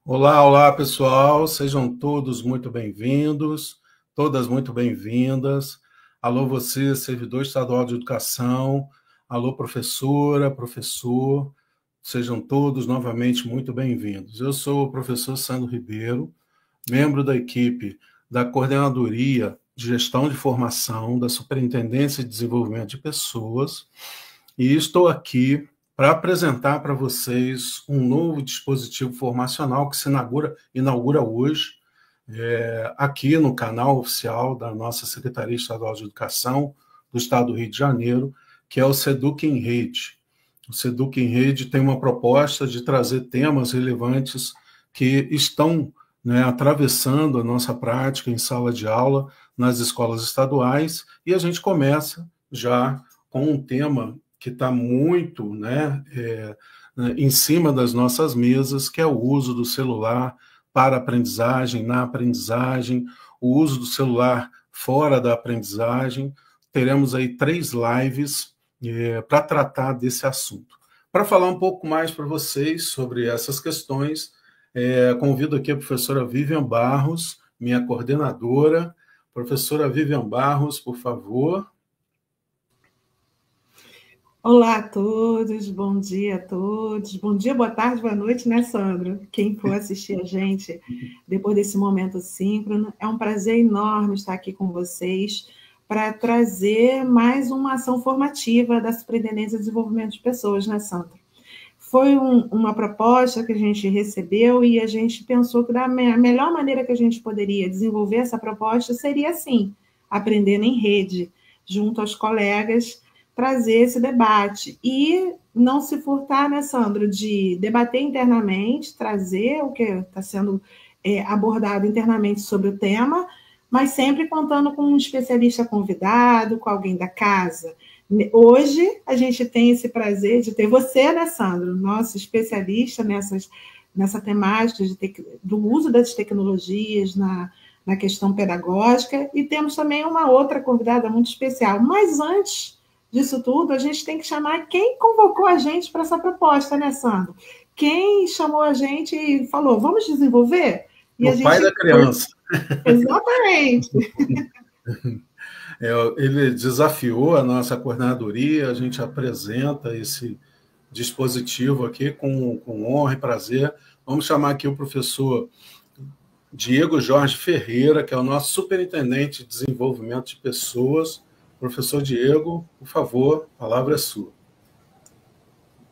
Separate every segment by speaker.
Speaker 1: Olá, olá pessoal, sejam todos muito bem-vindos, todas muito bem-vindas. Alô, você, servidor estadual de educação, alô, professora, professor, sejam todos novamente muito bem-vindos. Eu sou o professor Sandro Ribeiro, membro da equipe da Coordenadoria de Gestão de Formação da Superintendência de Desenvolvimento de Pessoas e estou aqui para apresentar para vocês um novo dispositivo formacional que se inaugura hoje, aqui no canal oficial da nossa Secretaria Estadual de Educação do Estado do Rio de Janeiro, que é o Seduc em Rede. O Seduc em Rede tem uma proposta de trazer temas relevantes que estão, né, atravessando a nossa prática em sala de aula nas escolas estaduais, e a gente começa já com um tema que está muito, né, em cima das nossas mesas, que é o uso do celular para aprendizagem, na aprendizagem, o uso do celular fora da aprendizagem. Teremos aí 3 lives para tratar desse assunto. Para falar um pouco mais para vocês sobre essas questões, convido aqui a professora Vivian Barros, minha coordenadora. Professora Vivian Barros, por favor.
Speaker 2: Olá a todos, bom dia a todos. Bom dia, boa tarde, boa noite, né, Sandro? Quem for assistir a gente depois desse momento síncrono, é um prazer enorme estar aqui com vocês para trazer mais uma ação formativa da Superintendência de Desenvolvimento de Pessoas, né, Sandro? Foi uma proposta que a gente recebeu e a gente pensou que a melhor maneira que a gente poderia desenvolver essa proposta seria, assim, aprendendo em rede, junto aos colegas, trazer esse debate e não se furtar, né, Sandro, de debater internamente, trazer o que está sendo abordado internamente sobre o tema, mas sempre contando com um especialista convidado, com alguém da casa. Hoje a gente tem esse prazer de ter você, né, Sandro, nosso especialista nessa temática do uso das tecnologias na questão pedagógica, e temos também uma outra convidada muito especial. Mas antes disso tudo, a gente tem que chamar quem convocou a gente para essa proposta, né, Sandro? Quem chamou a gente e falou, vamos desenvolver? E a
Speaker 1: O pai
Speaker 2: gente...
Speaker 1: da criança.
Speaker 2: Exatamente.
Speaker 1: Ele desafiou a nossa coordenadoria, a gente apresenta esse dispositivo aqui com honra e prazer. Vamos chamar aqui o professor Diego Jorge Ferreira, que é o nosso superintendente de desenvolvimento de pessoas. Professor Diego, por favor, a palavra é sua.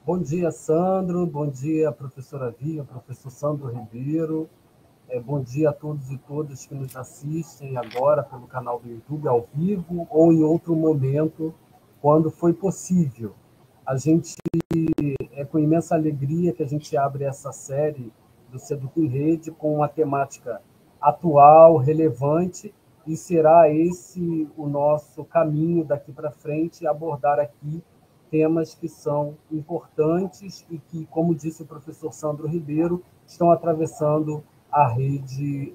Speaker 3: Bom dia, Sandro. Bom dia, professora Via, professor Sandro Ribeiro. Bom dia a todos e todas que nos assistem agora pelo canal do YouTube, ao vivo, ou em outro momento, quando foi possível. A gente, é com imensa alegria que a gente abre essa série do Seduc em Rede com uma temática atual, relevante, e será esse o nosso caminho daqui para frente, abordar aqui temas que são importantes e que, como disse o professor Sandro Ribeiro, estão atravessando a rede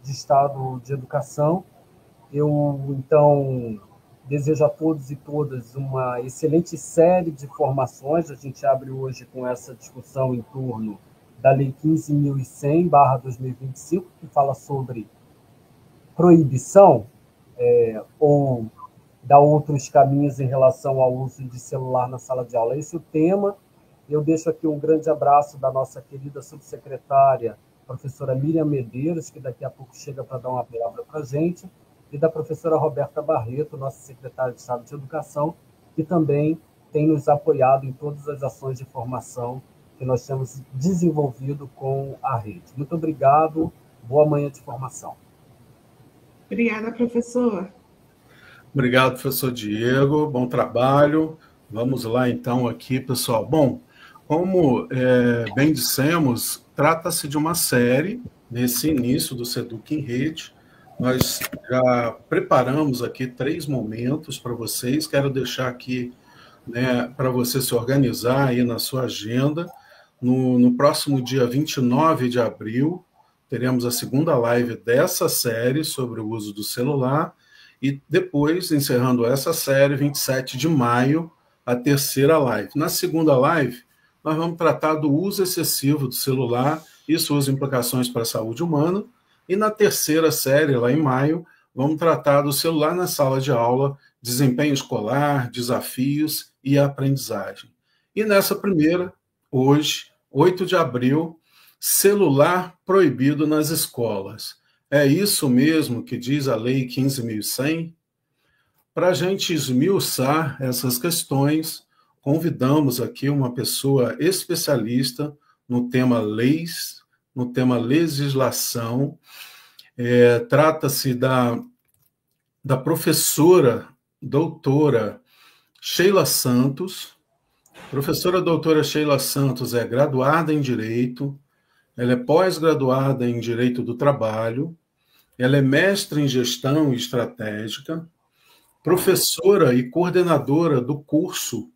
Speaker 3: de Estado de Educação. Eu, então, desejo a todos e todas uma excelente série de formações. A gente abre hoje com essa discussão em torno da Lei 15.100/2025, que fala sobre proibição ou dar outros caminhos em relação ao uso de celular na sala de aula. Esse é o tema. Eu deixo aqui um grande abraço da nossa querida subsecretária, professora Miriam Medeiros, que daqui a pouco chega para dar uma palavra para a gente, e da professora Roberta Barreto, nossa secretária de Estado de Educação, que também tem nos apoiado em todas as ações de formação que nós temos desenvolvido com a rede. Muito obrigado, boa manhã de formação.
Speaker 2: Obrigada, professor.
Speaker 1: Obrigado, professor Diego, bom trabalho. Vamos lá, então, aqui, pessoal. Bom, como bem dissemos, trata-se de uma série, nesse início do Seduc em Rede. Nós já preparamos aqui 3 momentos para vocês. Quero deixar aqui, né, para você se organizar aí na sua agenda. No próximo dia 29 de abril, teremos a segunda live dessa série sobre o uso do celular. E depois, encerrando essa série, 27 de maio, a terceira live. Na segunda live, nós vamos tratar do uso excessivo do celular e suas implicações para a saúde humana. E na terceira série, lá em maio, vamos tratar do celular na sala de aula, desempenho escolar, desafios e aprendizagem. E nessa primeira, hoje, 8 de abril, celular proibido nas escolas. É isso mesmo que diz a Lei 15.100? Para a gente esmiuçar essas questões, convidamos aqui uma pessoa especialista no tema leis, no tema legislação. Trata-se da professora doutora Sheila Santos. Professora doutora Sheila Santos é graduada em Direito, ela é pós-graduada em Direito do Trabalho, ela é mestre em Gestão Estratégica, professora e coordenadora do curso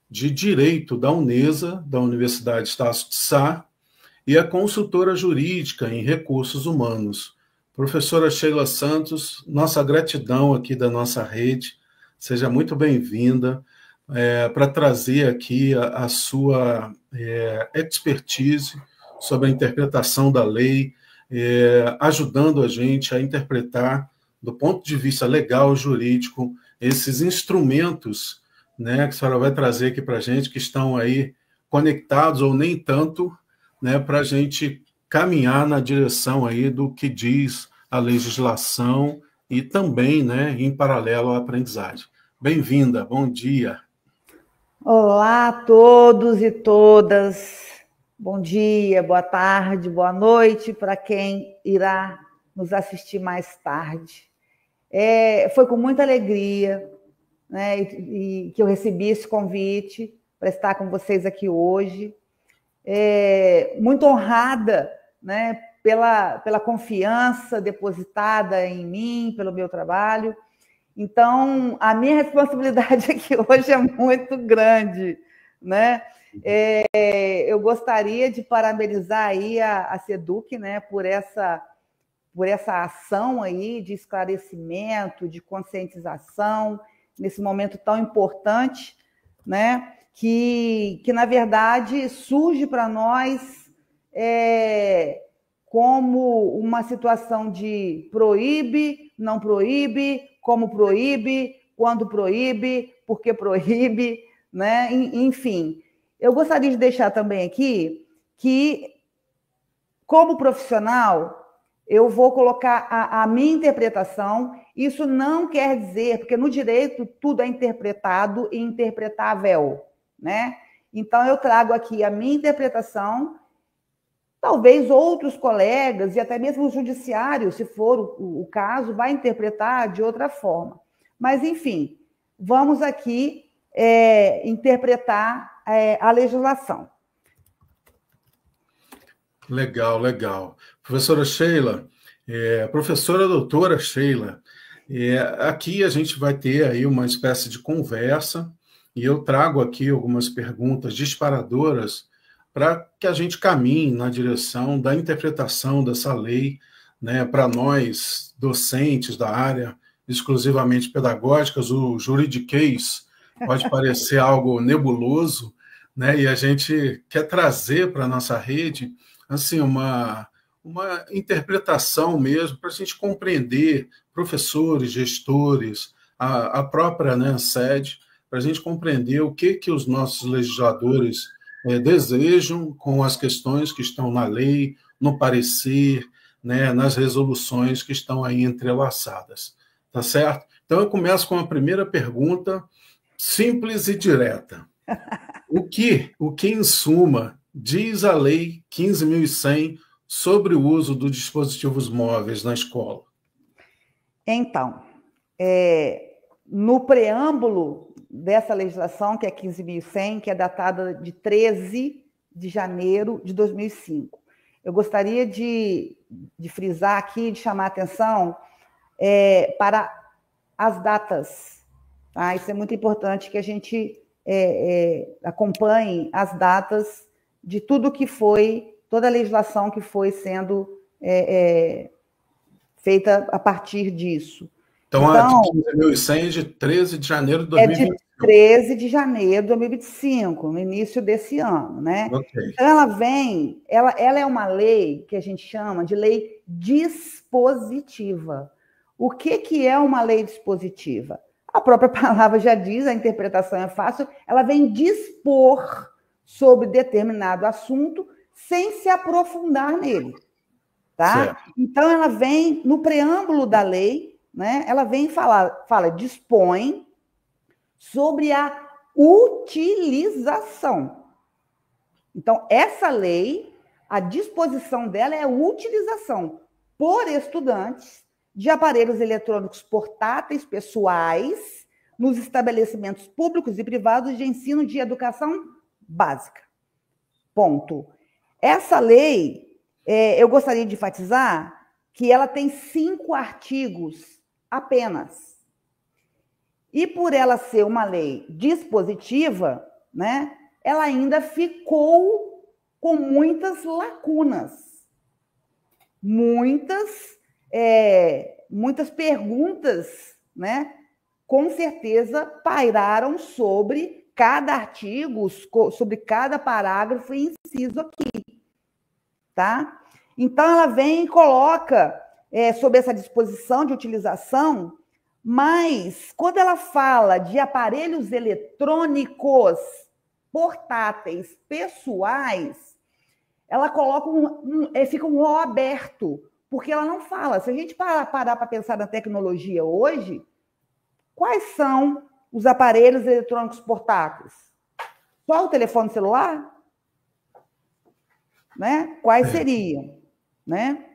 Speaker 1: de Direito da Unesa, da Universidade Estácio de Sá, e é consultora jurídica em recursos humanos. Professora Sheila Santos, nossa gratidão aqui da nossa rede, seja muito bem-vinda, para trazer aqui a sua expertise sobre a interpretação da lei, ajudando a gente a interpretar, do ponto de vista legal, jurídico, esses instrumentos, né, que a senhora vai trazer aqui para a gente, que estão aí conectados ou nem tanto, né, para a gente caminhar na direção aí do que diz a legislação e também, né, em paralelo à aprendizagem. Bem-vinda, bom dia.
Speaker 4: Olá a todos e todas. Bom dia, boa tarde, boa noite para quem irá nos assistir mais tarde. Foi com muita alegria, né, e que eu recebi esse convite para estar com vocês aqui hoje. Muito honrada, né, pela confiança depositada em mim, pelo meu trabalho. Então, a minha responsabilidade aqui hoje é muito grande, né? Eu gostaria de parabenizar aí a SEDUC, né, por essa ação aí de esclarecimento, de conscientização, nesse momento tão importante, né, que na verdade surge para nós como uma situação de proíbe, não proíbe, como proíbe, quando proíbe, por que proíbe, né? Enfim, eu gostaria de deixar também aqui que, como profissional, eu vou colocar a minha interpretação. Isso não quer dizer, porque no direito tudo é interpretado e interpretável, né? Então, eu trago aqui a minha interpretação. Talvez outros colegas e até mesmo o judiciário, se for o caso, vai interpretar de outra forma. Mas, enfim, vamos aqui interpretar a legislação.
Speaker 1: Legal, legal. Professora Sheila, professora doutora Sheila, aqui a gente vai ter aí uma espécie de conversa e eu trago aqui algumas perguntas disparadoras para que a gente caminhe na direção da interpretação dessa lei, né, para nós, docentes da área exclusivamente pedagógicas, o juridiquês pode parecer algo nebuloso, né, e a gente quer trazer para a nossa rede assim, uma interpretação mesmo, para a gente compreender, professores, gestores, a própria, né, sede, para a gente compreender o que os nossos legisladores desejam com as questões que estão na lei, no parecer, né, nas resoluções que estão aí entrelaçadas. Tá certo? Então, eu começo com a primeira pergunta, simples e direta. O que, em suma, diz a Lei 15.100 sobre o uso dos dispositivos móveis na escola?
Speaker 4: Então, no preâmbulo dessa legislação, que é 15.100, que é datada de 13 de janeiro de 2005. Eu gostaria de frisar aqui, de chamar a atenção para as datas. Tá? Isso é muito importante que a gente acompanhe as datas de tudo que foi, toda a legislação que foi sendo feita a partir disso.
Speaker 1: Então, a 15.100 é de 13 de janeiro de 2021.
Speaker 4: 13 de janeiro de 2025, no início desse ano, né?
Speaker 1: Okay.
Speaker 4: Então, ela é uma lei que a gente chama de lei dispositiva. O que é uma lei dispositiva? A própria palavra já diz, a interpretação é fácil, ela vem dispor sobre determinado assunto sem se aprofundar nele, tá?
Speaker 1: Certo.
Speaker 4: Então, ela vem, no preâmbulo da lei, né? Ela vem dispõe sobre a utilização. Então, essa lei, a disposição dela é a utilização por estudantes de aparelhos eletrônicos portáteis pessoais nos estabelecimentos públicos e privados de ensino de educação básica. Ponto. Essa lei, eu gostaria de enfatizar que ela tem 5 artigos apenas. E por ela ser uma lei dispositiva, né, ela ainda ficou com muitas lacunas. Muitas perguntas, né, com certeza pairaram sobre cada artigo, sobre cada parágrafo e inciso aqui, tá? Então, ela vem e coloca sobre essa disposição de utilização, mas quando ela fala de aparelhos eletrônicos portáteis pessoais, ela coloca fica um ó aberto, porque ela não fala. Se a gente parar para pensar na tecnologia hoje, quais são os aparelhos eletrônicos portáteis? Só o telefone celular? Né? Quais seriam? Né?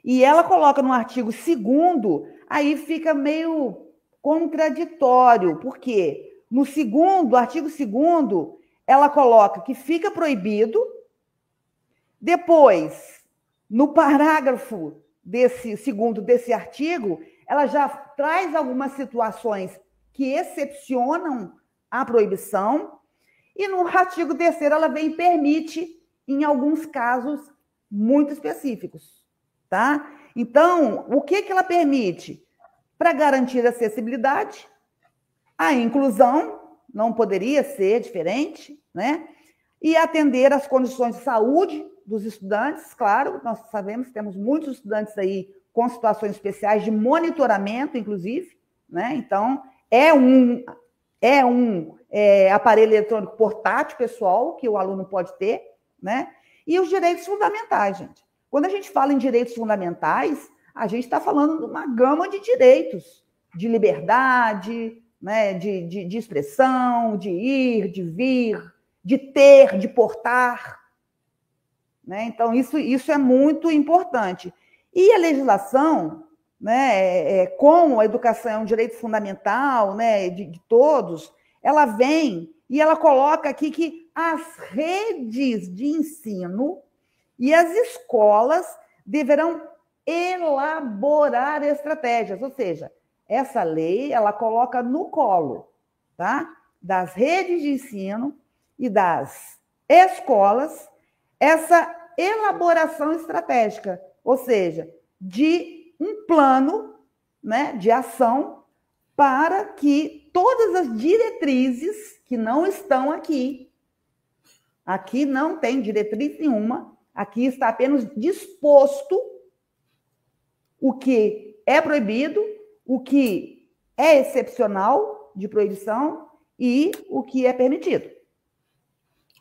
Speaker 4: E ela coloca no artigo 2º, aí fica meio contraditório, porque no artigo 2º, ela coloca que fica proibido. Depois, no parágrafo desse artigo, ela já traz algumas situações que excepcionam a proibição, e no artigo 3º ela vem e permite em alguns casos muito específicos, tá? Então, o que ela permite? Para garantir a acessibilidade, a inclusão, não poderia ser diferente, né? E atender às condições de saúde dos estudantes, claro, nós sabemos que temos muitos estudantes aí com situações especiais de monitoramento, inclusive, né? Então, é um aparelho eletrônico portátil pessoal que o aluno pode ter, né? E os direitos fundamentais, gente. Quando a gente fala em direitos fundamentais, a gente está falando de uma gama de direitos, de liberdade, né? de expressão, de ir, de vir, de ter, de portar, né? Então, isso é muito importante. E a legislação, né, como a educação é um direito fundamental, né, de todos, ela vem e ela coloca aqui que as redes de ensino e as escolas deverão elaborar estratégias, ou seja, essa lei ela coloca no colo, tá, das redes de ensino e das escolas essa elaboração estratégica, ou seja, de um plano, né, de ação para que todas as diretrizes que não estão aqui não tem diretriz nenhuma, aqui está apenas disposto o que é proibido, o que é excepcional de proibição e o que é permitido.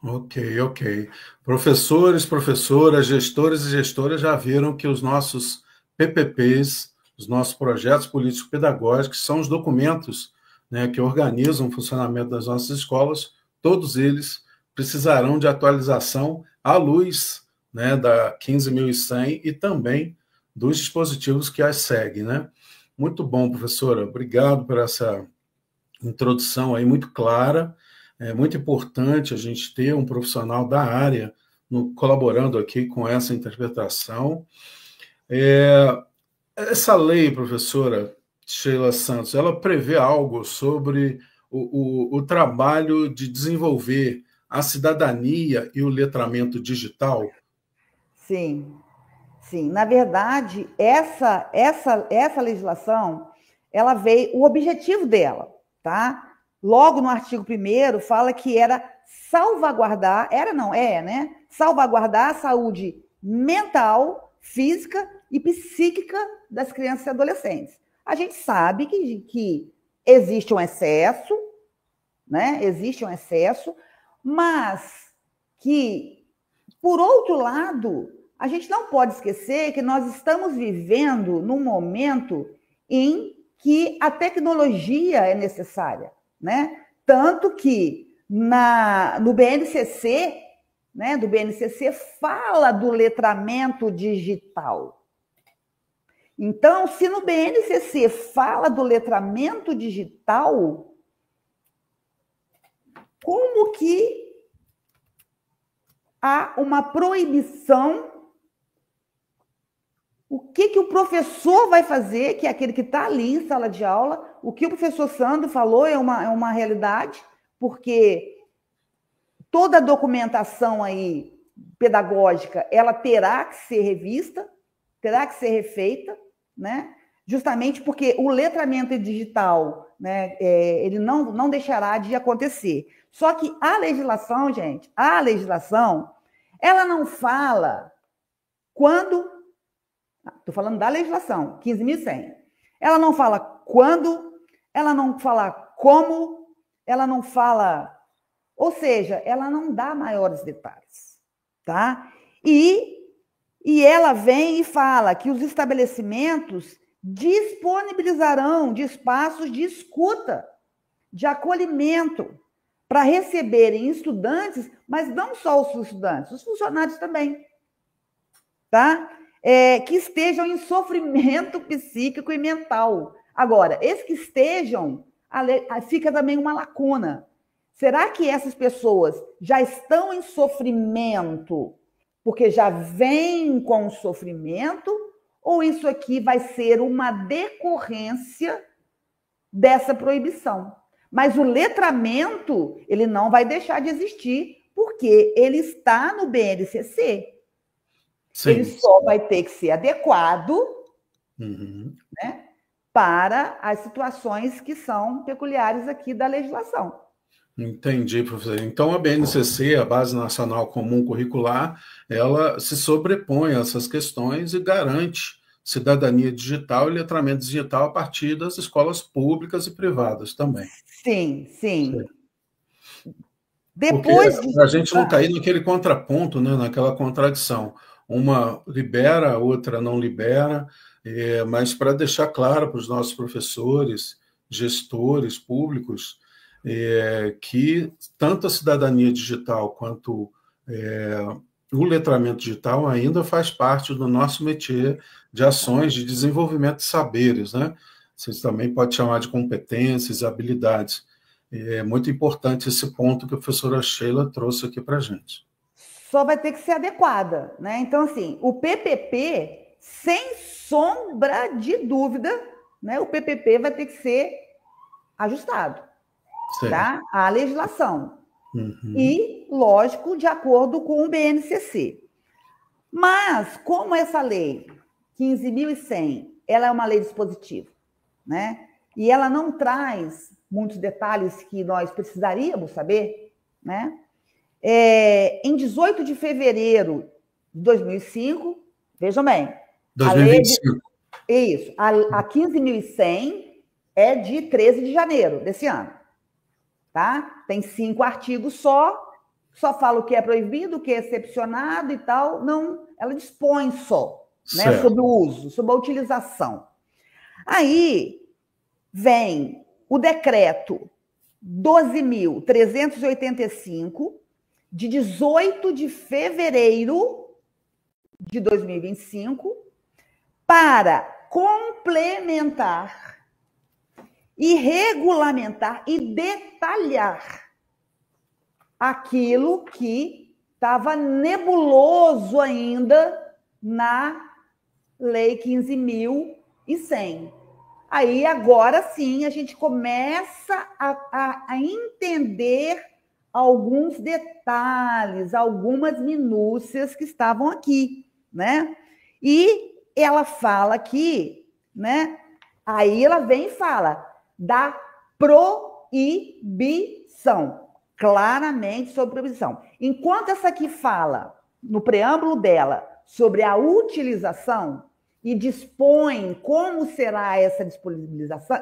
Speaker 1: Ok. Professores, professoras, gestores e gestoras já viram que os nossos PPPs, os nossos projetos político-pedagógicos, são os documentos, né, que organizam o funcionamento das nossas escolas, todos eles precisarão de atualização à luz, né, da 15.100 e também dos dispositivos que as seguem, né? Muito bom, professora. Obrigado por essa introdução aí muito clara. É muito importante a gente ter um profissional da área colaborando aqui com essa interpretação. Essa lei, professora Sheila Santos, ela prevê algo sobre o trabalho de desenvolver a cidadania e o letramento digital?
Speaker 4: Sim. Na verdade, essa legislação, ela veio, o objetivo dela, tá? logo no artigo 1º, fala que era salvaguardar, né? Salvaguardar a saúde mental, física e psíquica das crianças e adolescentes. A gente sabe que existe um excesso, né? Existe um excesso, mas que, por outro lado, a gente não pode esquecer que nós estamos vivendo num momento em que a tecnologia é necessária, né? Tanto que no BNCC, né, do BNCC, fala do letramento digital. Então, se no BNCC fala do letramento digital, como que há uma proibição? O que o professor vai fazer, que é aquele que está ali em sala de aula? O que o professor Sandro falou é uma realidade, porque toda a documentação aí pedagógica, ela terá que ser revista, terá que ser refeita, né? Justamente porque o letramento digital, né, ele não deixará de acontecer. Só que a legislação, gente, ela não fala quando... Estou falando da legislação, 15.100. Ela não fala quando, ela não fala como, ela não fala... Ou seja, ela não dá maiores detalhes, tá? E ela vem e fala que os estabelecimentos disponibilizarão de espaços de escuta, de acolhimento, para receberem estudantes, mas não só os estudantes, os funcionários também, tá? Que estejam em sofrimento psíquico e mental. Agora, esses que estejam, fica também uma lacuna. Será que essas pessoas já estão em sofrimento porque já vêm com sofrimento, ou isso aqui vai ser uma decorrência dessa proibição? Mas o letramento, ele não vai deixar de existir, porque ele está no BNCC. Sim. Ele só vai ter que ser adequado, né, para as situações que são peculiares aqui da legislação.
Speaker 1: Entendi, professor. Então, a BNCC, a Base Nacional Comum Curricular, ela se sobrepõe a essas questões e garante cidadania digital e letramento digital a partir das escolas públicas e privadas também.
Speaker 4: Sim, sim. Depois
Speaker 1: para a gente não cair naquele contraponto, né, naquela contradição. Uma libera, a outra não libera, mas para deixar claro para os nossos professores, gestores públicos, que tanto a cidadania digital quanto o letramento digital ainda faz parte do nosso métier de ações de desenvolvimento de saberes, né? Vocês também podem chamar de competências, habilidades. É muito importante esse ponto que a professora Sheila trouxe aqui para a gente.
Speaker 4: Só vai ter que ser adequada, né? Então, assim, o PPP, sem sombra de dúvida, né? O PPP vai ter que ser ajustado, tá? À legislação. E, lógico, de acordo com o BNCC. Mas, como essa lei 15.100, ela é uma lei dispositiva, né? E ela não traz muitos detalhes que nós precisaríamos saber, né? Em 18 de fevereiro de 2005, vejam bem...
Speaker 1: 2025.
Speaker 4: Isso. A 15.100 é de 13 de janeiro desse ano. Tá? Tem 5 artigos só fala o que é proibido, o que é excepcionado e tal. Não, ela dispõe só, né, sobre o uso, sobre a utilização. Aí vem o decreto 12.385, de 18 de fevereiro de 2025, para complementar e regulamentar e detalhar aquilo que estava nebuloso ainda na Lei 15.100. Aí, agora sim, a gente começa a entender alguns detalhes, algumas minúcias que estavam aqui, né? E ela fala aqui, né? Aí ela vem e fala da proibição proibição, claramente sobre proibição. Enquanto essa aqui fala, no preâmbulo dela, sobre a utilização e dispõe como será essa disponibilização,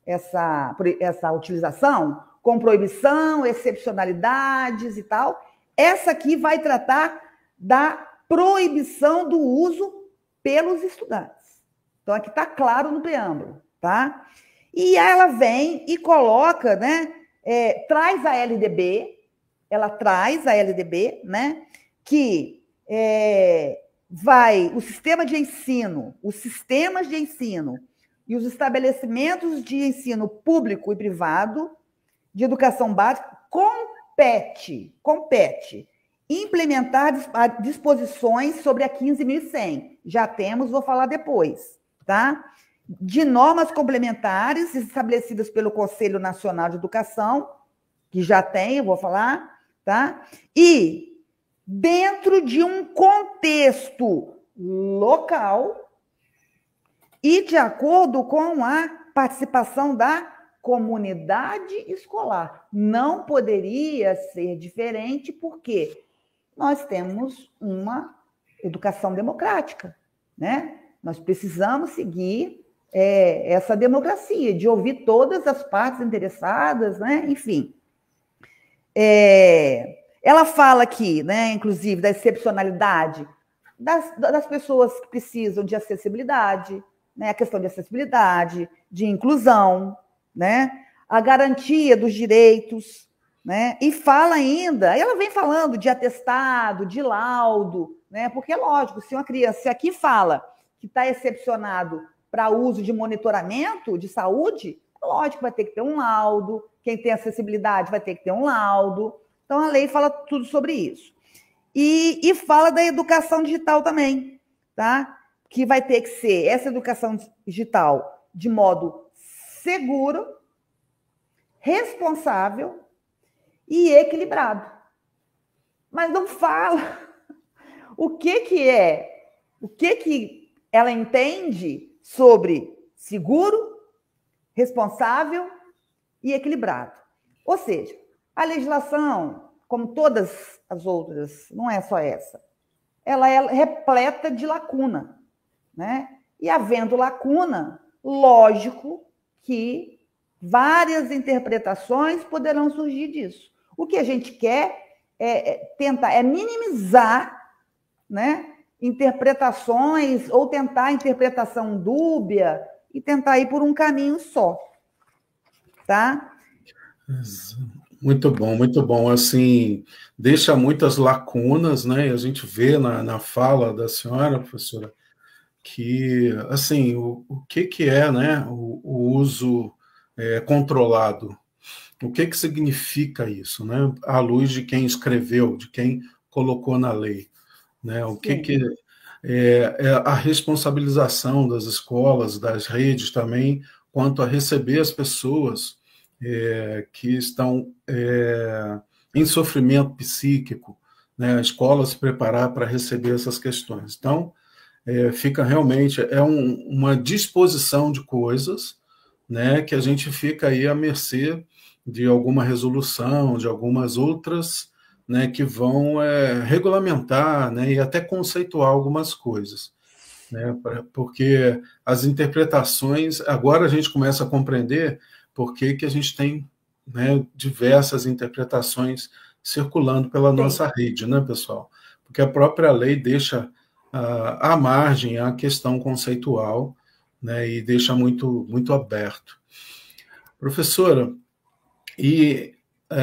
Speaker 4: essa utilização, com proibição, excepcionalidades e tal, essa aqui vai tratar da proibição do uso pelos estudantes. Então, aqui está claro no preâmbulo, tá? E ela vem e coloca, né, traz a LDB, né, que os sistemas de ensino e os estabelecimentos de ensino público e privado de educação básica compete implementar disposições sobre a 15.100. Já temos, vou falar depois, tá? De normas complementares estabelecidas pelo Conselho Nacional de Educação, que já tem, eu vou falar, tá? E dentro de um contexto local e de acordo com a participação da comunidade escolar. Não poderia ser diferente, porque nós temos uma educação democrática, né? Nós precisamos seguir essa democracia, de ouvir todas as partes interessadas, né? Enfim. Ela fala aqui, né, inclusive, da excepcionalidade das pessoas que precisam de acessibilidade, né? A questão de acessibilidade, de inclusão, né? A garantia dos direitos, né? E fala ainda, ela vem falando de atestado, de laudo, né? Porque é lógico, se uma criança, se aqui fala que está excepcionado para uso de monitoramento de saúde, lógico, vai ter que ter um laudo, quem tem acessibilidade vai ter que ter um laudo. Então, a lei fala tudo sobre isso. E fala da educação digital também, tá? Que vai ter que ser essa educação digital de modo seguro, responsável e equilibrado. Mas não fala o que ela entende sobre seguro, responsável e equilibrado. Ou seja, a legislação, como todas as outras, não é só essa, ela é repleta de lacuna, né? E havendo lacuna, lógico que várias interpretações poderão surgir disso. O que a gente quer tentar minimizar, né, interpretações ou tentar interpretação dúbia e tentar ir por um caminho só, tá?
Speaker 1: Muito bom, muito bom. Assim, deixa muitas lacunas, né? E a gente vê na fala da senhora, professora, que, assim, o que é, né, o uso controlado? O que significa isso, né? À luz de quem escreveu, de quem colocou na lei, né? O que é a responsabilização das escolas, das redes também, quanto a receber as pessoas que estão em sofrimento psíquico, né? A escola se preparar para receber essas questões. Então, fica realmente uma disposição de coisas, né, que a gente fica aí à mercê de alguma resolução, de algumas outras, né, que vão regulamentar, né, e até conceituar algumas coisas, né, porque as interpretações, agora a gente começa a compreender por que a gente tem, né, diversas interpretações circulando pela nossa rede, né, pessoal? Porque a própria lei deixa à margem a questão conceitual, né, e deixa muito, muito aberto. Professora, e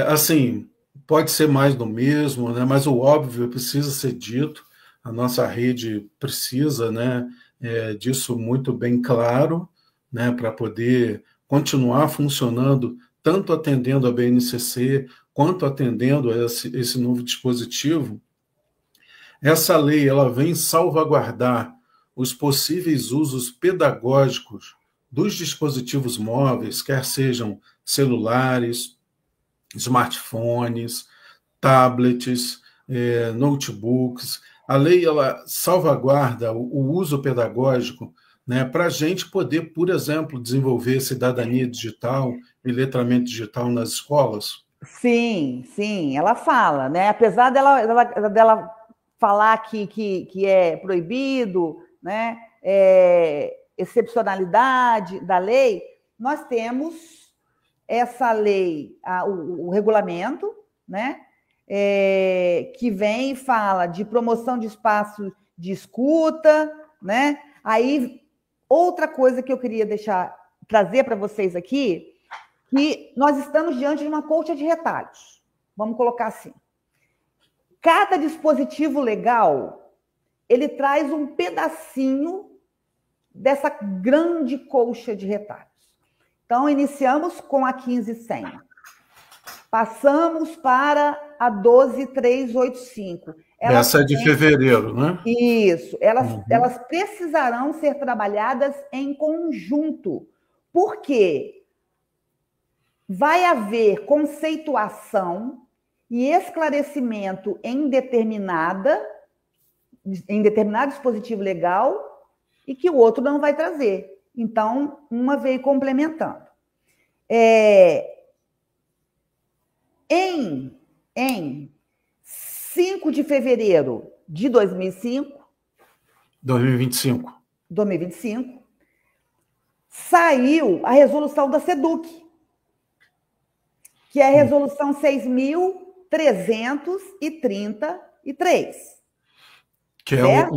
Speaker 1: assim, pode ser mais do mesmo, né, mas o óbvio precisa ser dito, a nossa rede precisa, né, disso muito bem claro, né, para poder continuar funcionando, tanto atendendo a BNCC, quanto atendendo a esse novo dispositivo. Essa lei ela vem salvaguardar os possíveis usos pedagógicos dos dispositivos móveis, quer sejam celulares, smartphones, tablets, notebooks. A lei ela salvaguarda o uso pedagógico né, para a gente poder, por exemplo, desenvolver cidadania digital e letramento digital nas escolas?
Speaker 4: Sim, sim, ela fala, né? Apesar dela falar que é proibido, né? Excepcionalidade da lei, nós temos essa lei, o regulamento, né? Que vem e fala de promoção de espaço de escuta, né? Aí, outra coisa que eu queria trazer para vocês aqui, que nós estamos diante de uma colcha de retalhos. Vamos colocar assim. Cada dispositivo legal, ele traz um pedacinho dessa grande colcha de retalhos. Então, iniciamos com a 15100. Passamos para a 12385.
Speaker 1: Essa é de fevereiro, né?
Speaker 4: Isso. Elas precisarão ser trabalhadas em conjunto. Por quê? Vai haver conceituação e esclarecimento em determinado dispositivo legal e que o outro não vai trazer. Então, uma veio complementando. Em 5 de fevereiro de 2025, saiu a resolução da SEDUC, que é a resolução 6.333.
Speaker 1: Que é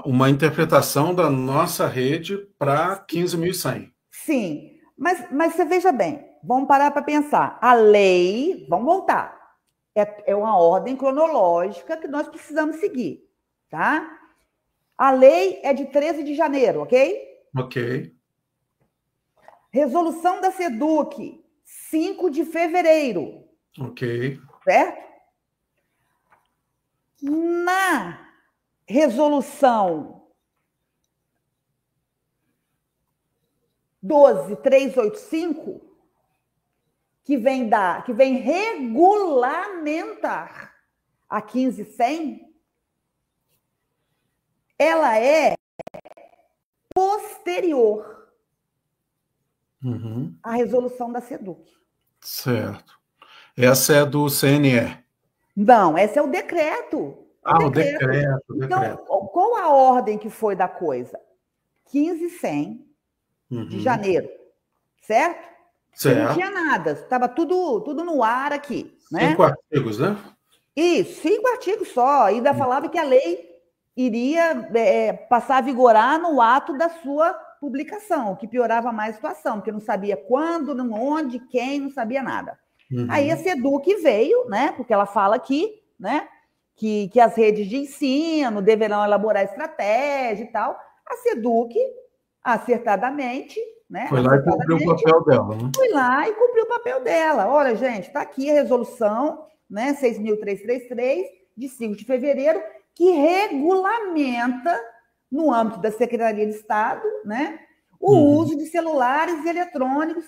Speaker 1: uma interpretação da nossa rede para 15.100.
Speaker 4: Sim, mas você veja bem, vamos parar para pensar. A lei, vamos voltar, é uma ordem cronológica que nós precisamos seguir, tá? A lei é de 13 de janeiro, ok?
Speaker 1: Ok.
Speaker 4: Resolução da SEDUC, 5 de fevereiro.
Speaker 1: Ok.
Speaker 4: Certo? Na resolução 12385, que vem regulamentar a 15100, ela é posterior à resolução da SEDUC.
Speaker 1: Certo. Essa é do CNE?
Speaker 4: Não, esse é o decreto.
Speaker 1: O decreto.
Speaker 4: Então, qual a ordem que foi da coisa? 15100 de janeiro, certo?
Speaker 1: Certo.
Speaker 4: Não tinha nada, estava tudo no ar aqui. Né?
Speaker 1: 5 artigos, né?
Speaker 4: Isso, 5 artigos só. Ainda falava que a lei iria passar a vigorar no ato da sua publicação, o que piorava mais a situação, porque não sabia quando, onde, quem, não sabia nada. Aí a SEDUC veio, né? Porque ela fala aqui, né? Que as redes de ensino deverão elaborar estratégia e tal. A SEDUC, acertadamente, né?
Speaker 1: Foi lá e cumpriu o papel dela, né?
Speaker 4: Foi lá e cumpriu o papel dela. Olha, gente, está aqui a resolução, né? 6.333, de 5 de fevereiro, que regulamenta, no âmbito da Secretaria de Estado, né? O uso de celulares e eletrônicos,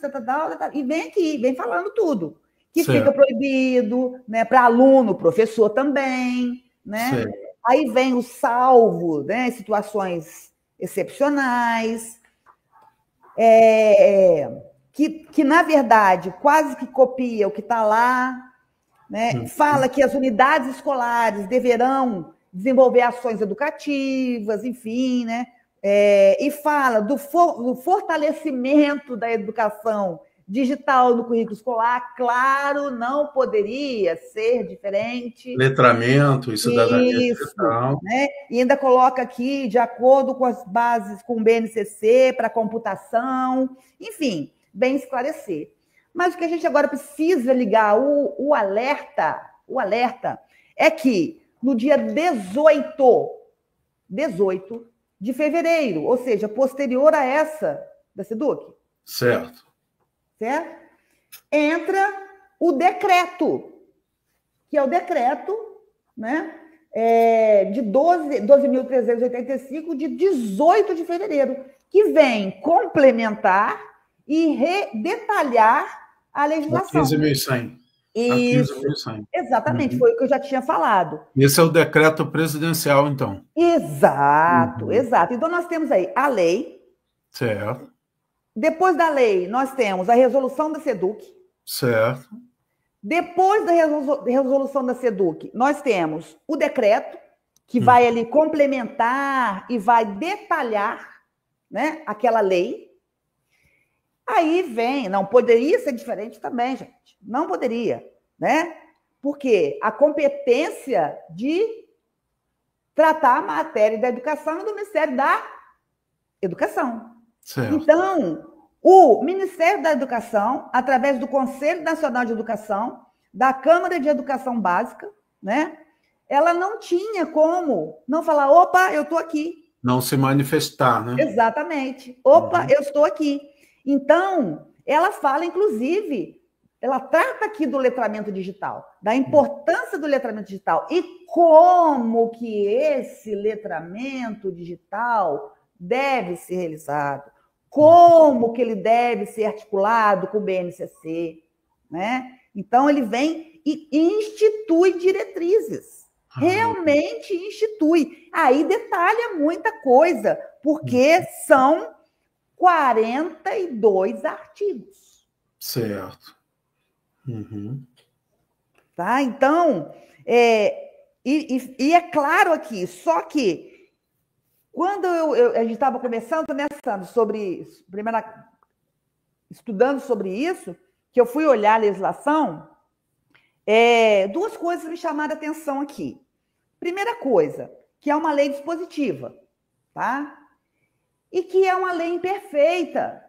Speaker 4: e vem aqui, vem falando tudo. Que fica proibido, né, para aluno, professor também, né? Certo. Aí vem o salvo, né, situações excepcionais, que na verdade quase que copia o que está lá, né? Fala que as unidades escolares deverão desenvolver ações educativas, enfim, né? E fala do fortalecimento da educação digital no currículo escolar. Claro, não poderia ser diferente.
Speaker 1: Letramento e cidadania digital.
Speaker 4: Né? E ainda coloca aqui, de acordo com as bases, com o BNCC, para computação, enfim, bem esclarecer. Mas o que a gente agora precisa ligar, o alerta é que no dia 18 de fevereiro, ou seja, posterior a essa da SEDUC.
Speaker 1: Certo.
Speaker 4: Entra o decreto, que é o decreto, né, de 12.385, de 18 de fevereiro, que vem complementar e detalhar a legislação.
Speaker 1: 15.100.
Speaker 4: Isso, exatamente, foi o que eu já tinha falado.
Speaker 1: Esse é o decreto presidencial, então.
Speaker 4: Exato. Então, nós temos aí a lei,
Speaker 1: Certo.
Speaker 4: Depois da lei, nós temos a resolução da SEDUC.
Speaker 1: Certo.
Speaker 4: Depois da resolução da SEDUC, nós temos o decreto, que vai ali complementar e vai detalhar, né, aquela lei. Aí vem, não poderia ser diferente também, gente. Não poderia, né? Porque a competência de tratar a matéria da educação é do Ministério da Educação.
Speaker 1: Certo.
Speaker 4: Então, o Ministério da Educação, através do Conselho Nacional de Educação, da Câmara de Educação Básica, né? Ela não tinha como não falar, opa, eu estou aqui.
Speaker 1: Não se manifestar, né?
Speaker 4: Exatamente. Opa, eu estou aqui. Então, ela fala, inclusive, ela trata aqui do letramento digital, da importância do letramento digital e como que esse letramento digital deve ser realizado, como que ele deve ser articulado com o BNCC, né? Então, ele vem e institui diretrizes. Realmente institui. Aí detalha muita coisa, porque são 42 artigos.
Speaker 1: Certo.
Speaker 4: Tá? Então, e é claro aqui, só que quando a gente estava começando, né, Sandro, estudando sobre isso, que eu fui olhar a legislação, duas coisas me chamaram a atenção aqui. Primeira coisa, que é uma lei dispositiva, tá? E que é uma lei imperfeita.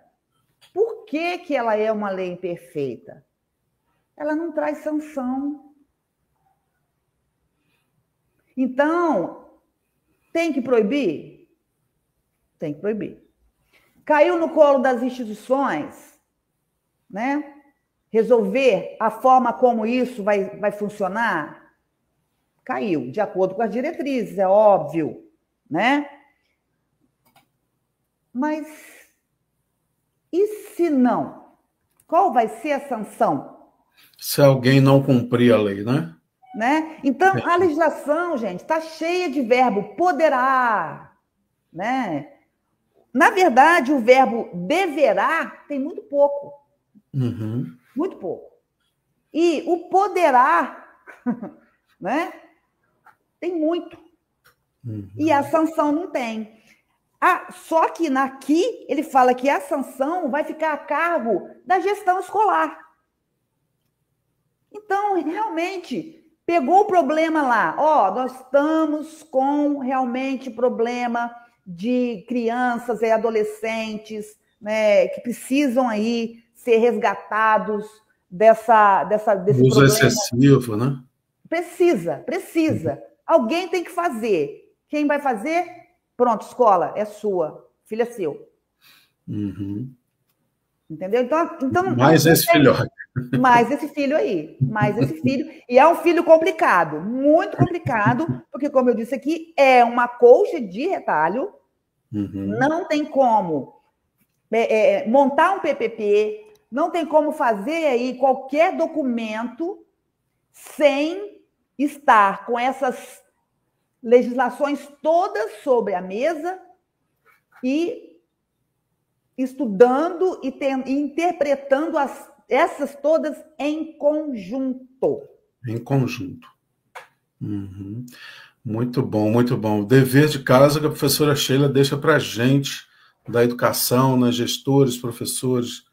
Speaker 4: Por que que ela é uma lei imperfeita? Ela não traz sanção. Então, tem que proibir? Tem que proibir. Caiu no colo das instituições, né? Resolver a forma como isso vai funcionar? Caiu, de acordo com as diretrizes, é óbvio, né? Mas e se não? Qual vai ser a sanção?
Speaker 1: Se alguém não cumprir a lei, né?
Speaker 4: Então, a legislação, gente, está cheia de verbo poderá, né? Na verdade, o verbo deverá tem muito pouco. Muito pouco. E o poderá, né? Tem muito. E a sanção não tem. Só que aqui ele fala que a sanção vai ficar a cargo da gestão escolar. Então, realmente, pegou o problema lá. Nós estamos com realmente problema de crianças e adolescentes, né, que precisam aí ser resgatados desse
Speaker 1: uso
Speaker 4: problema.
Speaker 1: Excessivo, né?
Speaker 4: Precisa. Alguém tem que fazer. Quem vai fazer? Pronto, escola, é sua. Filho é seu. Entendeu? Então
Speaker 1: mais esse filhote.
Speaker 4: Mais esse filho aí. Mais esse filho. E é um filho complicado. Muito complicado, porque, como eu disse aqui, é uma colcha de retalho. Não tem como montar um PPP, não tem como fazer aí qualquer documento sem estar com essas legislações todas sobre a mesa e estudando e interpretando essas todas em conjunto.
Speaker 1: Em conjunto. Muito bom, muito bom. O dever de casa que a professora Sheila deixa para a gente, da educação, né, gestores, professores,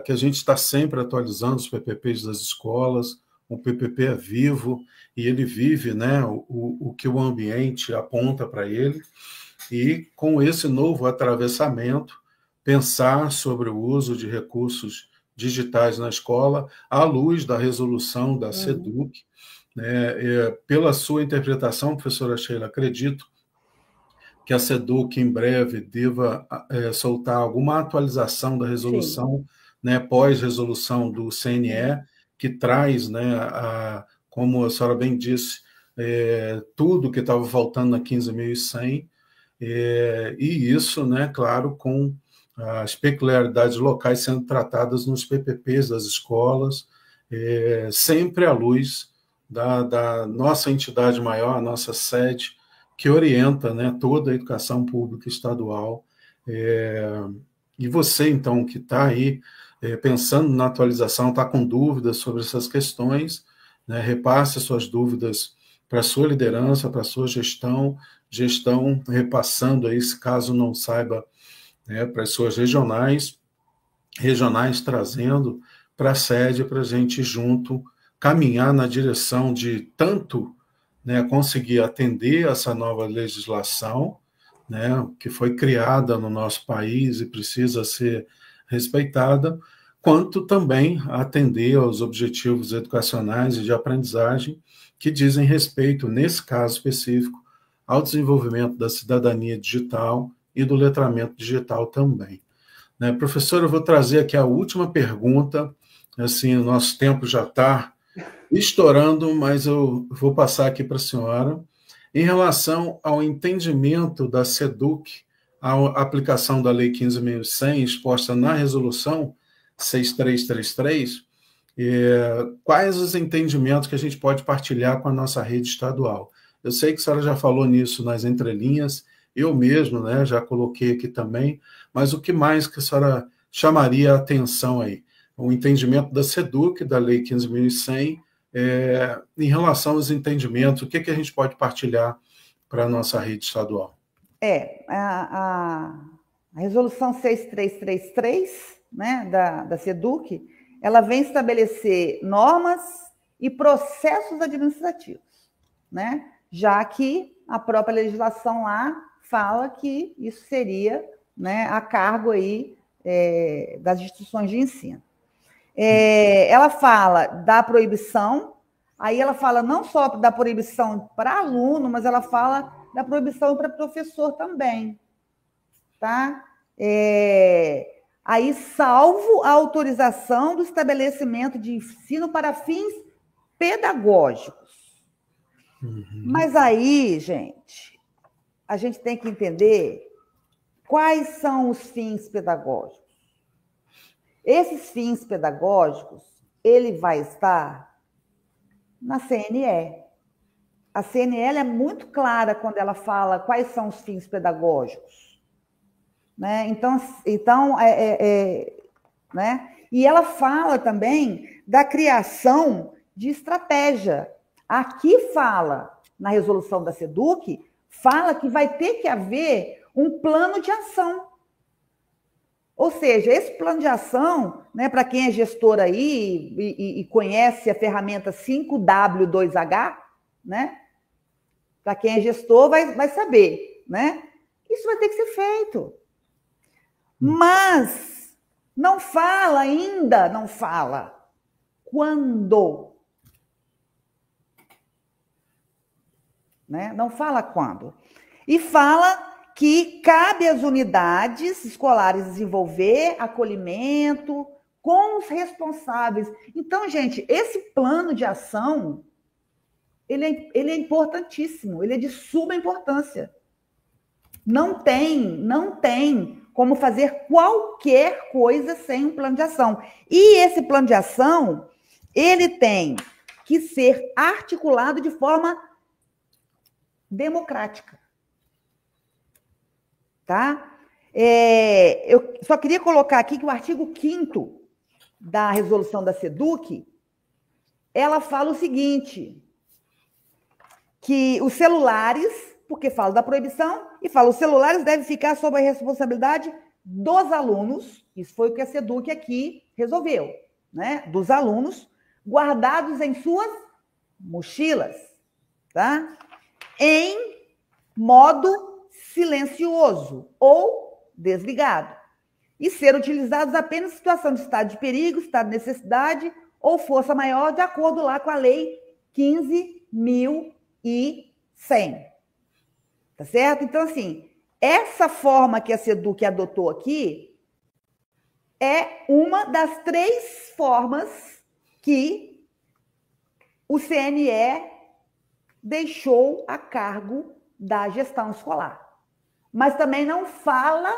Speaker 1: que a gente está sempre atualizando os PPPs das escolas. O PPP é vivo e ele vive, né, o que o ambiente aponta para ele. E com esse novo atravessamento, pensar sobre o uso de recursos digitais na escola à luz da resolução da SEDUC. Pela sua interpretação, professora Sheila, acredito que a SEDUC em breve deva soltar alguma atualização da resolução, né, pós-resolução do CNE, que traz, né, como a senhora bem disse, tudo que estava faltando na 15.100, e isso, né, claro, com as peculiaridades locais sendo tratadas nos PPPs das escolas, sempre à luz da nossa entidade maior, a nossa sede, que orienta, né, toda a educação pública estadual E você, então, que está aí pensando na atualização, está com dúvidas sobre essas questões, né, repasse suas dúvidas para a sua liderança, para a sua gestão repassando aí, se caso não saiba, né, para as suas regionais trazendo para a sede, para a gente junto caminhar na direção de tanto, né, conseguir atender essa nova legislação, né, que foi criada no nosso país e precisa ser respeitada, quanto também atender aos objetivos educacionais e de aprendizagem que dizem respeito, nesse caso específico, ao desenvolvimento da cidadania digital e do letramento digital também. Né, professor, eu vou trazer aqui a última pergunta, assim, o nosso tempo já está estourando, mas eu vou passar aqui para a senhora. Em relação ao entendimento da SEDUC, a aplicação da Lei 15.100, exposta na Resolução 6333, quais os entendimentos que a gente pode partilhar com a nossa rede estadual? Eu sei que a senhora já falou nisso nas entrelinhas, eu mesmo, né, já coloquei aqui também, mas o que mais que a senhora chamaria a atenção aí? O entendimento da SEDUC, da Lei 15.100, em relação aos entendimentos, o que a gente pode partilhar para a nossa rede estadual?
Speaker 4: A Resolução 6333, né, da SEDUC, ela vem estabelecer normas e processos administrativos, né, já que a própria legislação lá fala que isso seria, né, a cargo aí, das instituições de ensino. Ela fala da proibição, aí ela fala não só da proibição para aluno, mas ela fala da proibição para professor também, tá? Aí, salvo a autorização do estabelecimento de ensino para fins pedagógicos. Uhum. Mas aí, gente, a gente tem que entender quais são os fins pedagógicos. Esses fins pedagógicos, ele vai estar na CNE. A CNE é muito clara quando ela fala quais são os fins pedagógicos, né? Então né? E ela fala também da criação de estratégia. Aqui fala, na resolução da SEDUC, fala que vai ter que haver um plano de ação. Ou seja, esse plano de ação, né, para quem é gestor aí e conhece a ferramenta 5W2H, né, para quem é gestor vai saber, né? Isso vai ter que ser feito. Mas não fala ainda, não fala quando. Né? Não fala quando. E fala que cabe às unidades escolares desenvolver acolhimento com os responsáveis. Então, gente, esse plano de ação, ele é importantíssimo, ele é de suma importância. Não tem como fazer qualquer coisa sem um plano de ação. E esse plano de ação, ele tem que ser articulado de forma democrática. Tá? Eu só queria colocar aqui que o artigo 5º da resolução da SEDUC, ela fala o seguinte, que os celulares, porque fala da proibição, e fala, os celulares devem ficar sob a responsabilidade dos alunos, isso foi o que a SEDUC aqui resolveu, né? Dos alunos, guardados em suas mochilas, tá? Em modo silencioso ou desligado, e ser utilizados apenas em situação de estado de perigo, estado de necessidade ou força maior, de acordo lá com a Lei 15.100. Tá certo? Então, assim, essa forma que a SEDUC adotou aqui é uma das 3 formas que o CNE deixou a cargo da gestão escolar. Mas também não fala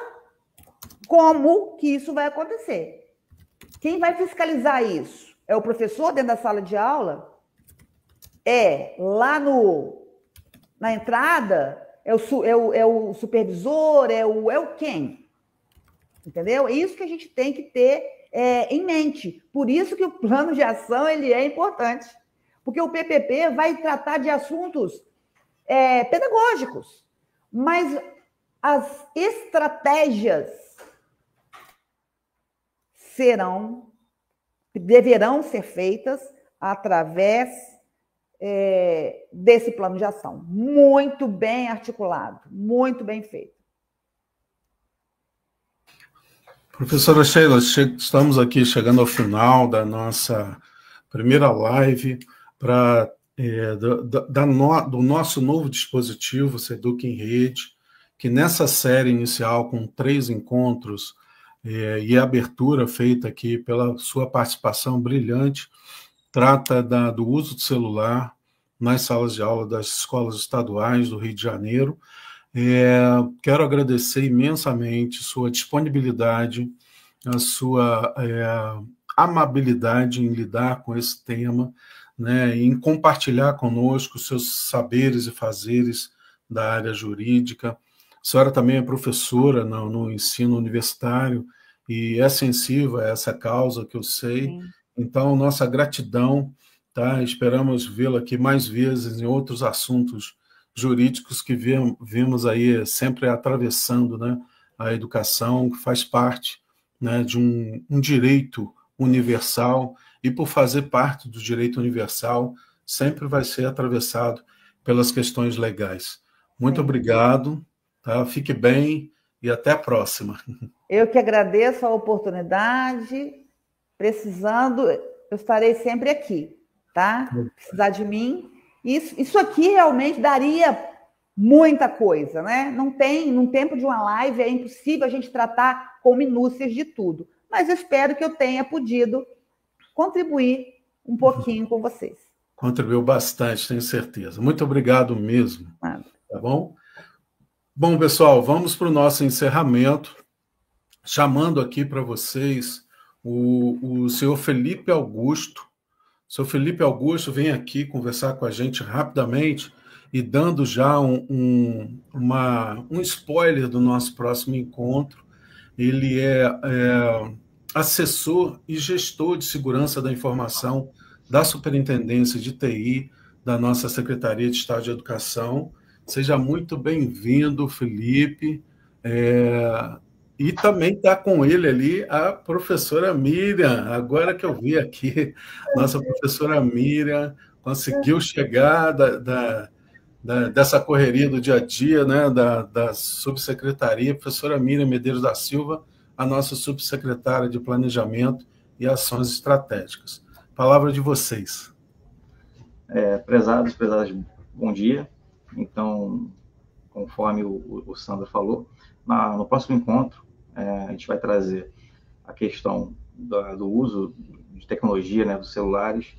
Speaker 4: como que isso vai acontecer. Quem vai fiscalizar isso? É o professor dentro da sala de aula? É lá na entrada? É o supervisor? É o quem? Entendeu? É isso que a gente tem que ter em mente. Por isso que o plano de ação ele é importante. Porque o PPP vai tratar de assuntos pedagógicos, mas as estratégias deverão ser feitas através desse plano de ação. Muito bem articulado, muito bem feito.
Speaker 1: Professora Sheila, estamos aqui chegando ao final da nossa primeira live do nosso novo dispositivo, Seduc em Rede, que nessa série inicial, com 3 encontros e a abertura feita aqui pela sua participação brilhante, trata do uso do celular nas salas de aula das escolas estaduais do Rio de Janeiro. Quero agradecer imensamente sua disponibilidade, a sua amabilidade em lidar com esse tema, né, em compartilhar conosco seus saberes e fazeres da área jurídica. A senhora também é professora no ensino universitário e é sensível a essa causa, que eu sei. Sim. Então, nossa gratidão, tá? Esperamos vê-la aqui mais vezes em outros assuntos jurídicos que vimos aí sempre atravessando, né, a educação, que faz parte, né, de um direito universal, e por fazer parte do direito universal, sempre vai ser atravessado pelas questões legais. Muito obrigado, tá? Fique bem e até a próxima.
Speaker 4: Eu que agradeço a oportunidade. Precisando, eu estarei sempre aqui, tá? Precisar de mim. Isso aqui realmente daria muita coisa, né? Num tempo de uma live é impossível a gente tratar com minúcias de tudo. Mas eu espero que eu tenha podido contribuir um pouquinho com vocês.
Speaker 1: Contribuiu bastante, tenho certeza. Muito obrigado mesmo. Tá bom? Bom, pessoal, vamos para o nosso encerramento, chamando aqui para vocês o senhor Felipe Augusto. O senhor Felipe Augusto vem aqui conversar com a gente rapidamente e dando já um spoiler do nosso próximo encontro. Ele é assessor e gestor de segurança da informação da Superintendência de TI da nossa Secretaria de Estado de Educação. Seja muito bem-vindo, Felipe. E também está com ele ali a professora Miriam, agora que eu vi aqui, nossa professora Miriam conseguiu chegar dessa correria do dia a dia, né, da subsecretaria, professora Miriam Medeiros da Silva, a nossa subsecretária de Planejamento e Ações Estratégicas. Palavra de vocês.
Speaker 5: Prezadas, bom dia. Então, conforme o Sandro falou, no próximo encontro, a gente vai trazer a questão do uso de tecnologia, né, dos celulares,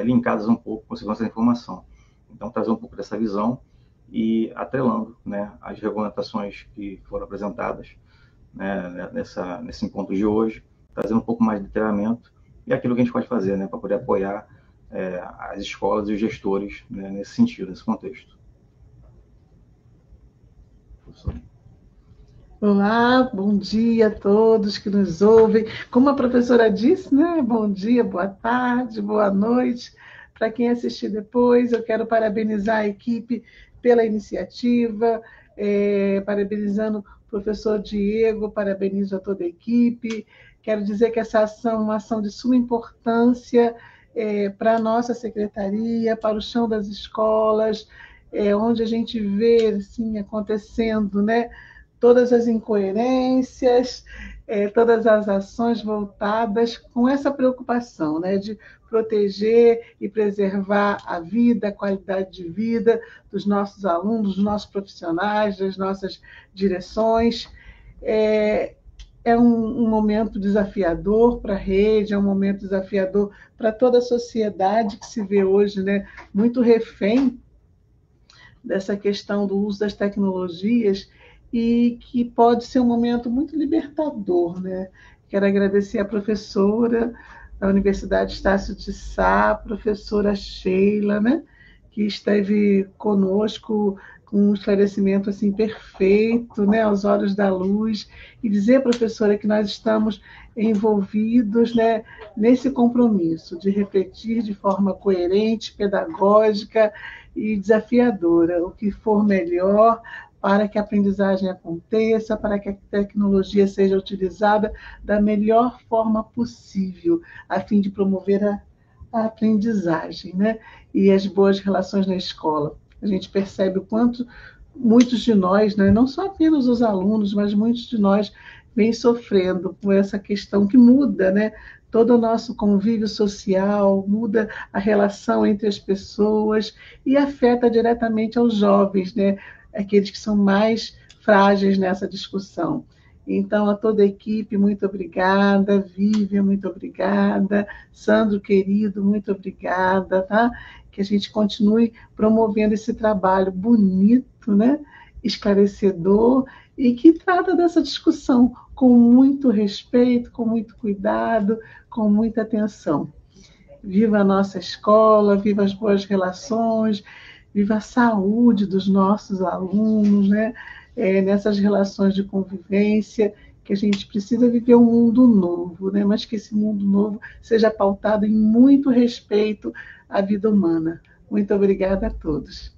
Speaker 5: linkadas um pouco com a segurança da informação. Então, trazer um pouco dessa visão e atrelando, né, as regulamentações que foram apresentadas, né, nesse encontro de hoje, trazendo um pouco mais de detalhamento e aquilo que a gente pode fazer, né, para poder apoiar as escolas e os gestores, né, nesse sentido, nesse contexto. Professor.
Speaker 6: Olá, bom dia a todos que nos ouvem. Como a professora disse, né? Bom dia, boa tarde, boa noite. Para quem assistir depois, eu quero parabenizar a equipe pela iniciativa, parabenizando o professor Diego, parabenizo a toda a equipe. Quero dizer que essa ação é uma ação de suma importância para a nossa secretaria, para o chão das escolas, onde a gente vê assim, acontecendo, né? Todas as incoerências, todas as ações voltadas com essa preocupação, né, de proteger e preservar a vida, a qualidade de vida dos nossos alunos, dos nossos profissionais, das nossas direções. É um momento desafiador para a rede, é um momento desafiador para toda a sociedade que se vê hoje, né, muito refém dessa questão do uso das tecnologias, e que pode ser um momento muito libertador, né? Quero agradecer à professora da Universidade Estácio de Sá, a professora Sheila, né? Que esteve conosco com um esclarecimento assim perfeito, né, aos olhos da luz, e dizer, professora, que nós estamos envolvidos, né, nesse compromisso de refletir de forma coerente, pedagógica e desafiadora, o que for melhor para que a aprendizagem aconteça, para que a tecnologia seja utilizada da melhor forma possível, a fim de promover a aprendizagem, né, e as boas relações na escola. A gente percebe o quanto muitos de nós, né, não só apenas os alunos, mas muitos de nós vêm sofrendo com essa questão que muda, né, todo o nosso convívio social, muda a relação entre as pessoas e afeta diretamente aos jovens, né, aqueles que são mais frágeis nessa discussão. Então, a toda a equipe, muito obrigada. Vivian, muito obrigada. Sandro, querido, muito obrigada, tá? Que a gente continue promovendo esse trabalho bonito, né? Esclarecedor, e que trata dessa discussão com muito respeito, com muito cuidado, com muita atenção. Viva a nossa escola, viva as boas relações, viva a saúde dos nossos alunos, né? Nessas relações de convivência, que a gente precisa viver um mundo novo, né? Mas que esse mundo novo seja pautado em muito respeito à vida humana. Muito obrigada a todos.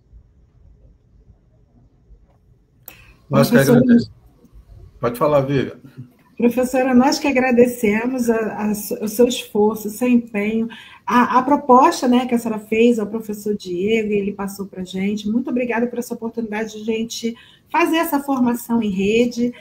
Speaker 1: Nós que agradecemos. Pode falar, Vivian.
Speaker 2: Professora, nós que agradecemos o seu esforço, o seu empenho, a proposta, né, que a senhora fez ao professor Diego, ele passou para a gente. Muito obrigada por essa oportunidade de a gente fazer essa formação em rede.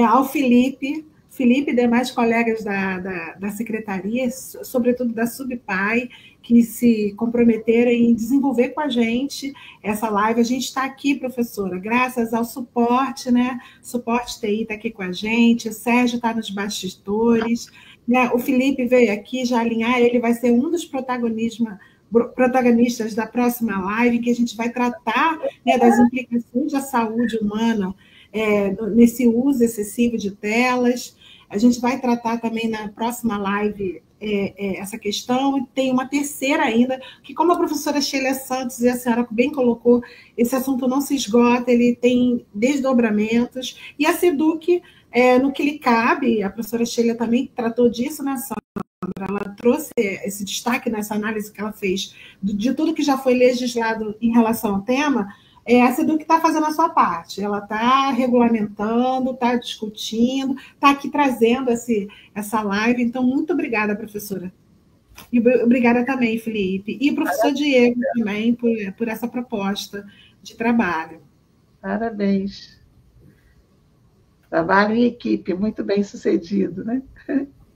Speaker 2: Ao Felipe e demais colegas da secretaria, sobretudo da Subpai, que se comprometeram em desenvolver com a gente essa live. A gente está aqui, professora, graças ao suporte, né? Suporte TI está aqui com a gente, o Sérgio está nos bastidores, né? O Felipe veio aqui já alinhar, ele vai ser um dos protagonistas da próxima live, que a gente vai tratar, né, das implicações da saúde humana nesse uso excessivo de telas. A gente vai tratar também na próxima live essa questão, e tem uma terceira ainda, que como a professora Sheila Santos e a senhora bem colocou, esse assunto não se esgota, ele tem desdobramentos, e a SEDUC, no que lhe cabe, a professora Sheila também tratou disso, né, Sandra? Ela trouxe esse destaque nessa análise que ela fez de tudo que já foi legislado em relação ao tema. A SEDUC está fazendo a sua parte, ela está regulamentando, está discutindo, está aqui trazendo essa live. Então, muito obrigada, professora. E obrigada também, Felipe. E o professor Diego também por essa proposta de trabalho.
Speaker 6: Parabéns. Trabalho em equipe, muito bem sucedido, né?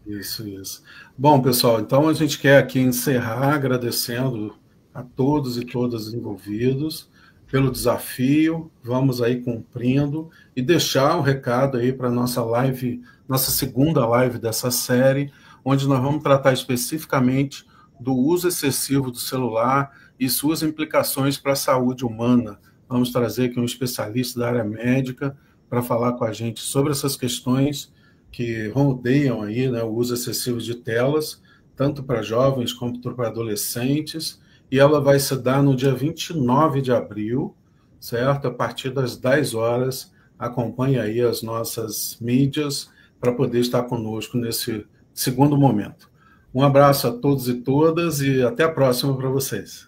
Speaker 1: Isso. Bom, pessoal, então a gente quer aqui encerrar agradecendo a todos e todas envolvidos pelo desafio, vamos aí cumprindo, e deixar um recado aí para a nossa live, nossa segunda live dessa série, onde nós vamos tratar especificamente do uso excessivo do celular e suas implicações para a saúde humana. Vamos trazer aqui um especialista da área médica para falar com a gente sobre essas questões que rodeiam aí, né, o uso excessivo de telas, tanto para jovens quanto para adolescentes, e ela vai se dar no dia 29 de abril, certo? A partir das 10 horas, acompanhe aí as nossas mídias para poder estar conosco nesse segundo momento. Um abraço a todos e todas e até a próxima para vocês.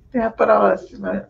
Speaker 6: Até a próxima.